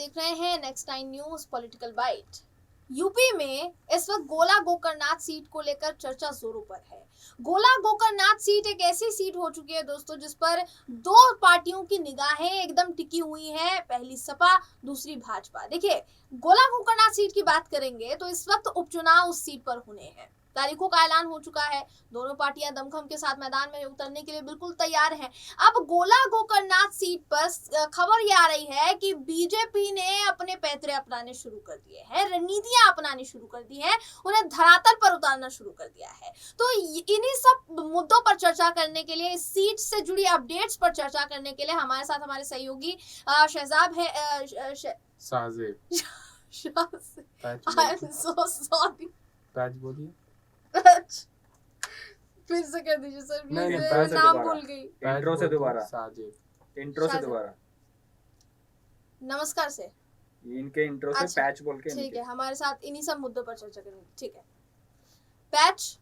देख रहे हैं next 9 news political bite. UP में इस वक्त गोला गोकरनाथ सीट को लेकर चर्चा जोरों पर है। गोला गोकरनाथ सीट एक ऐसी सीट हो चुकी है दोस्तों, जिस पर दो पार्टियों की निगाहें एकदम टिकी हुई हैं, पहली सपा, दूसरी भाजपा। देखिए, गोला गोकरनाथ सीट की बात करेंगे तो इस वक्त उपचुनाव उस सीट पर होने हैं। तारीखों का ऐलान हो चुका है। दोनों पार्टियां दमखम के साथ मैदान में उतरने के लिए बिल्कुल तैयार हैं। अब गोला गोकरनाथ सीट पर खबर ये आ रही है कि बीजेपी ने अपने पैतरे अपनाने शुरू कर दिए हैं, रणनीतियां अपनानी शुरू कर दी हैं, उन्हें धरातल पर उतारना शुरू कर दिया है। तो इन्हीं सब मुद्दों पर चर्चा करने के लिए, इस सीट से जुड़ी अपडेट्स पर चर्चा करने के लिए हमारे साथ हमारे सहयोगी शहजाब है। Sajib I am so sorry. बोलिए। फिर से कह दीजिए सर, नहीं, नाम भूल गई। इंट्रो से दोबारा साजिब। नमस्कार से इनके इंट्रो से अच्छा, पैच बोल के ठीक है, हमारे साथ इन्हीं सब मुद्दों पर चर्चा करेंगे। ठीक है, पैच,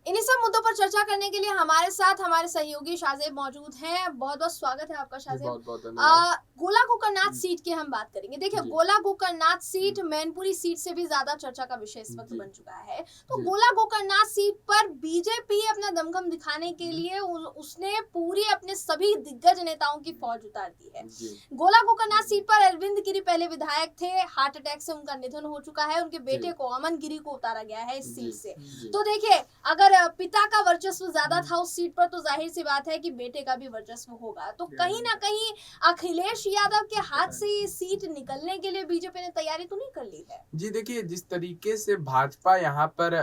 इन्हीं सब मुद्दों पर चर्चा करने के लिए हमारे साथ हमारे सहयोगी शाहजेब मौजूद हैं। बहुत बहुत स्वागत है आपका शाहजेब। बहुत धन्यवाद। गोला गोकरनाथ सीट की हम बात करेंगे। देखिए, गोला गोकरनाथ सीट मैनपुरी सीट से भी ज्यादा चर्चा का विषय इस वक्त बन चुका है। तो गोला गोकरनाथ सीट पर बीजेपी अपना दमखम दिखाने के लिए उसने पूरी अपने सभी दिग्गज नेताओं की फौज उतार दी है। गोला गोकरनाथ सीट पर अरविंद गिरी पहले विधायक थे, हार्ट अटैक से उनका निधन हो चुका है। उनके बेटे को, अमन गिरी को उतारा गया है इस सीट से। तो देखिए, अगर पिता का वर्चस्व ज्यादा था उस सीट पर, तो जाहिर सी बात है कि बेटे का भी वर्चस्व होगा। तो कहीं ना कहीं अखिलेश यादव के हाथ से ये सीट निकलने के लिए बीजेपी ने तैयारी तो नहीं कर ली है? जी देखिए, जिस तरीके से भाजपा यहाँ पर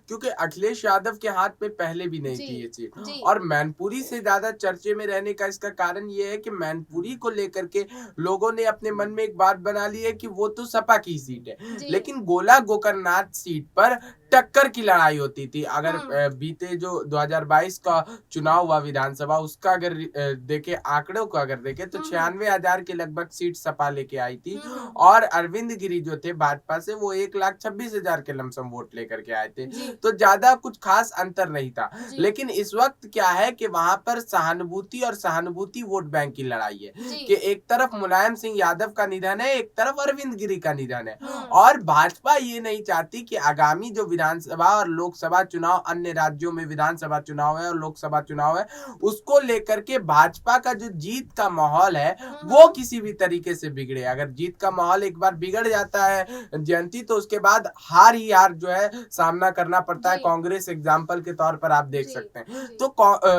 क्योंकि अखिलेश यादव के हाथ में पहले भी नहीं थी ये सीट, और मैनपुरी से ज्यादा चर्चे में रहने का इसका कारण ये है कि मैनपुरी को लेकर के लोगों ने अपने मन में एक बात बना ली है कि वो तो सपा की सीट है, लेकिन गोला गोकरनाथ सीट पर टक्कर की लड़ाई होती थी। अगर बीते जो 2022 का चुनाव हुआ विधानसभा, उसका अगर देखे, आंकड़ों को अगर देखे, तो 96,000 के लगभग सीट सपा लेके आई थी, और अरविंद गिरी जो थे भाजपा से, वो 1,26,000 के लमसम वोट लेकर के आए थे। तो ज्यादा कुछ खास अंतर नहीं था। लेकिन इस वक्त क्या है कि वहां पर सहानुभूति और सहानुभूति वोट बैंक की लड़ाई है कि एक तरफ मुलायम सिंह यादव का निधन है, एक तरफ अरविंद गिरी का निधन है, और भाजपा ये नहीं चाहती कि आगामी जो विधानसभा और लोकसभा चुनाव, अन्य राज्यों में विधानसभा चुनाव है और लोकसभा चुनाव है, उसको लेकर के भाजपा का जो जीत का माहौल है वो किसी भी तरीके से बिगड़े। अगर जीत का माहौल एक बार बिगड़ जाता है जयंती, तो उसके बाद हार ही हार जो है सामना करना पड़ता है। कांग्रेस एग्जाम्पल के तौर पर आप देख सकते हैं। तो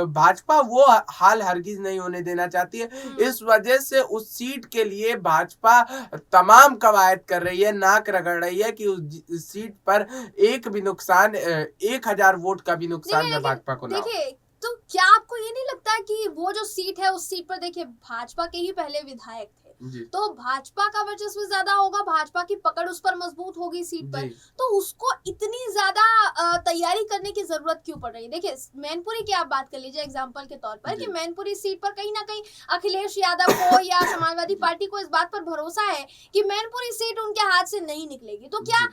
भाजपा वो हाल हरगिज नहीं होने देना चाहती है। इस वजह से उस सीट के लिए भाजपा तमाम कवायद कर रही है, नाक रगड़ रही है कि उस सीट पर एक भी नुकसान, 1,000 वोट का भी नुकसान में भाजपा को ना हो। देखिए, तो क्या आपको ये नहीं लगता कि वो जो सीट है, उस सीट पर देखिए भाजपा के ही पहले विधायक थे, तो भाजपा का वर्चस्व ज्यादा होगा, भाजपा की पकड़ उस पर मजबूत होगी सीट पर, तो उसको इतनी ज्यादा तैयारी करने की जरूरत क्यों पड़ रही है? देखिए, मैनपुरी की आप बात कर लीजिए एग्जांपल के तौर पर, कि मैनपुरी सीट पर कहीं ना कहीं अखिलेश यादव को या समाजवादी पार्टी को इस बात पर भरोसा है कि मैनपुरी सीट उनके हाथ से नहीं निकलेगी। तो क्या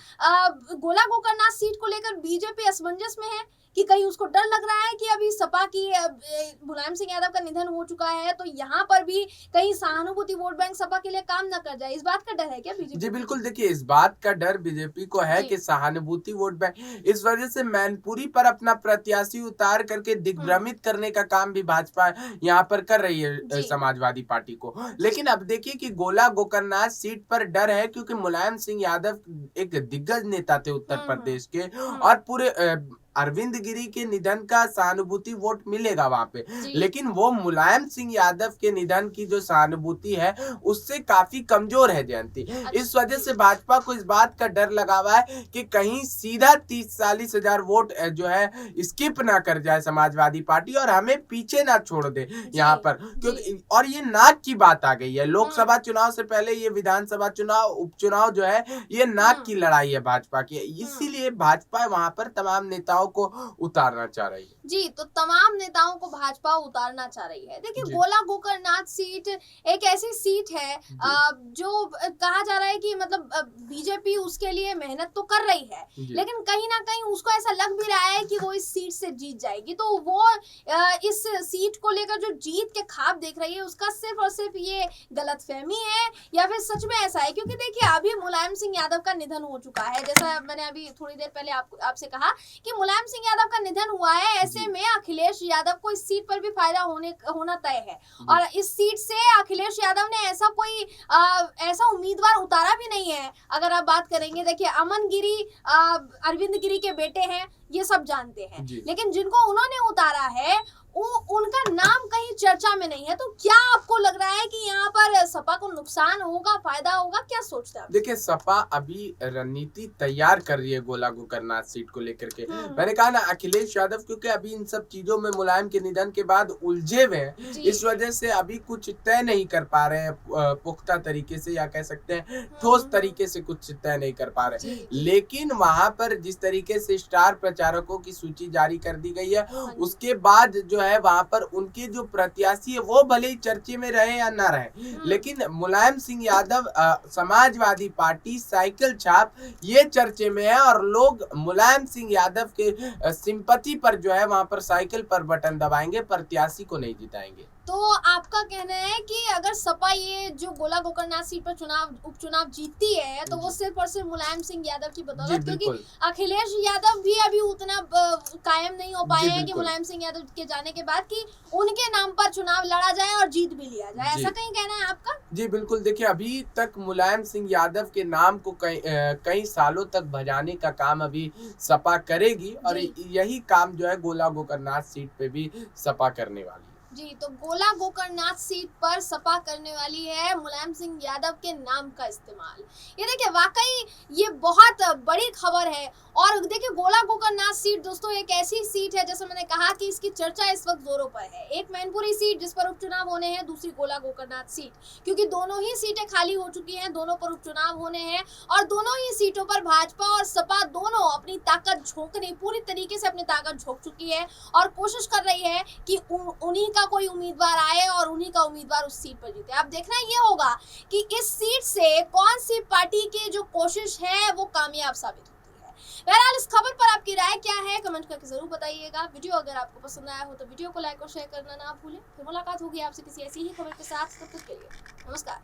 गोला गोकरनाथ सीट को लेकर बीजेपी असमंजस में है कि कहीं उसको डर लग रहा है कि अभी सपा की मुलायम सिंह यादव का निधन हो चुका है, तो यहाँ पर भी कहीं सहानुभूति वोट बैंक सपा के लिए काम न कर जाए, इस बात का डर है क्या बीजेपी? जी बिल्कुल, देखिए, इस बात का डर बीजेपी को है कि सहानुभूति वोट बैंक, इस वजह से मैनपुरी पर अपना प्रत्याशी उतार करके दिग्भ्रमित करने का काम भी भाजपा यहाँ पर कर रही है, समाजवादी पार्टी को। लेकिन अब देखिए कि गोला गोकरनाथ सीट पर डर है, क्योंकि मुलायम सिंह यादव एक दिग्गज नेता थे उत्तर प्रदेश के, और पूरे अरविंद गिरी के निधन का सहानुभूति वोट मिलेगा वहां पे, लेकिन वो मुलायम सिंह यादव के निधन की जो सहानुभूति है उससे काफी कमजोर है जयंती। इस वजह से भाजपा को इस बात का डर लगा हुआ है कि कहीं सीधा 30-40 हजार वोट जो है स्किप ना कर जाए समाजवादी पार्टी, और हमें पीछे ना छोड़ दे यहाँ पर, क्योंकि और ये नाक की बात आ गई है। लोकसभा चुनाव से पहले ये विधानसभा चुनाव, उपचुनाव जो है, ये नाक की लड़ाई है भाजपा की। इसीलिए भाजपा वहां पर तमाम नेताओं नेताओं को उतारना चाह रही है। जी, तो तमाम नेताओं को भाजपा उतारना चाह रही है। देखिए, जी। गोला गोकर्णनाथ सीट एक ऐसी सीट है जो कहा जा रहा है कि मतलब बीजेपी उसके लिए मेहनत तो कर रही है, जी। लेकिन कहीं ना कहीं उसको ऐसा लग भी रहा है कि वो इस सीट से जीत जाएगी। तो वो इस सीट को लेकर जो जीत के ख्वाब देख रही है, उसका सिर्फ और सिर्फ ये गलतफहमी है या फिर सच में ऐसा है? क्योंकि देखिए, अभी मुलायम सिंह यादव का निधन हो चुका है, जैसा मैंने अभी थोड़ी देर पहले आपसे कहा कि मुलायम सिंह यादव का निधन हुआ है। ऐसे में अखिलेश यादव को इस सीट पर भी फायदा होना तय है, और इस सीट से अखिलेश यादव ने ऐसा उम्मीदवार उतारा भी नहीं है। अगर आप बात करेंगे, देखिए, अमन गिरी अरविंद गिरी के बेटे हैं, ये सब जानते हैं, लेकिन जिनको उन्होंने उतारा है उनका नाम कहीं चर्चा में नहीं है। तो क्या आपको लग रहा है कि यहाँ पर सपा को नुकसान होगा, फायदा होगा? क्या सोचते हैं आप? देखिए, सपा अभी रणनीति तैयार कर रही है गोला गोकर्णनाथ सीट को लेकर के। मैंने कहा ना, अखिलेश यादव क्योंकि अभी इन सब चीजों में मुलायम के निधन के बाद उलझे हुए हैं, इस वजह से अभी कुछ तय नहीं कर पा रहे हैं पुख्ता तरीके से, या कह सकते हैं ठोस तरीके से कुछ तय नहीं कर पा रहे। लेकिन वहां पर जिस तरीके से स्टार प्रचारकों की सूची जारी कर दी गई है, उसके बाद जो है वहां पर उनके जो प्रत्याशी है वो भले ही चर्चे में रहे या ना रहे, लेकिन मुलायम सिंह यादव समाजवादी पार्टी साइकिल छाप ये चर्चे में है, और लोग मुलायम सिंह यादव के सिंपैथी पर जो है वहां पर साइकिल पर बटन दबाएंगे, प्रत्याशी को नहीं जिताएंगे। तो आपका कहना है कि अगर सपा ये जो गोला गोकर्णनाथ सीट पर उपचुनाव जीतती है, तो वो सिर्फ और सिर्फ मुलायम सिंह यादव की बदौलत, क्योंकि अखिलेश यादव भी अभी उतना कायम नहीं हो पाए हैं कि मुलायम सिंह यादव के जाने के बाद कि उनके नाम पर चुनाव लड़ा जाए और जीत भी लिया जाए, ऐसा कहीं कहना है आपका? जी बिल्कुल। देखिए, अभी तक मुलायम सिंह यादव के नाम को कई सालों तक भजाने का काम अभी सपा करेगी, और यही काम जो है गोला गोकर्णनाथ सीट पे भी सपा करने वाली है। जी, तो गोला गोकर्णनाथ सीट पर सपा करने वाली है मुलायम सिंह यादव के नाम का इस्तेमाल। ये देखिए, वाकई ये बहुत बड़ी खबर है। और देखिए, गोला गोकर्णनाथ सीट दोस्तों एक ऐसी सीट है, जैसे मैंने कहा कि इसकी चर्चा इस वक्त जोरों पर है। एक मैनपुरी सीट जिस पर उपचुनाव होने हैं, दूसरी गोला गोकर्णनाथ सीट, क्योंकि दोनों ही सीटें खाली हो चुकी हैं, दोनों पर उपचुनाव होने हैं, और दोनों ही सीटों पर भाजपा और सपा दोनों अपनी ताकत झोंकने, पूरी तरीके से अपनी ताकत झोंक चुकी है और कोशिश कर रही है कि उन्हीं का कोई उम्मीदवार आए और उन्हीं का उम्मीदवार उस सीट पर जीते। अब देखना ये होगा कि इस सीट से कौन सी पार्टी की जो कोशिश है वो कामयाब साबित होती है। बहरहाल, इस खबर पर आपकी राय क्या है, कमेंट करके जरूर बताइएगा। वीडियो अगर आपको पसंद आया हो तो वीडियो को लाइक और शेयर करना ना भूलें। फिर मुलाकात होगी आपसे किसी ऐसी ही खबर के साथ। तब तक के लिए नमस्कार।